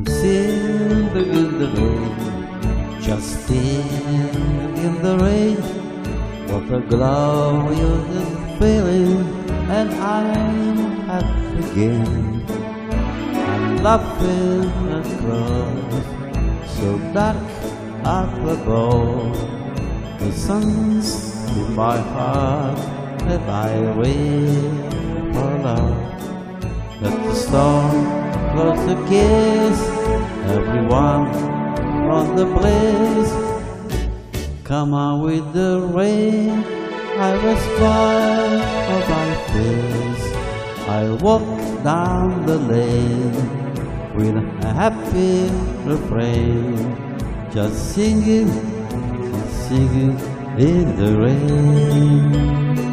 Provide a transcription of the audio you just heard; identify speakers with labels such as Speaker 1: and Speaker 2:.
Speaker 1: I'm singing in the rain, just singing in the rain. What a glorious feeling, and I'm happy again. I'm laughing across, so dark up above. The sun's in my heart, and I wait for love. Let the storm close the kiss, everyone from the place. Come on with the rain, I was born of my face. I walk down the lane with a happy refrain, just singing in the rain.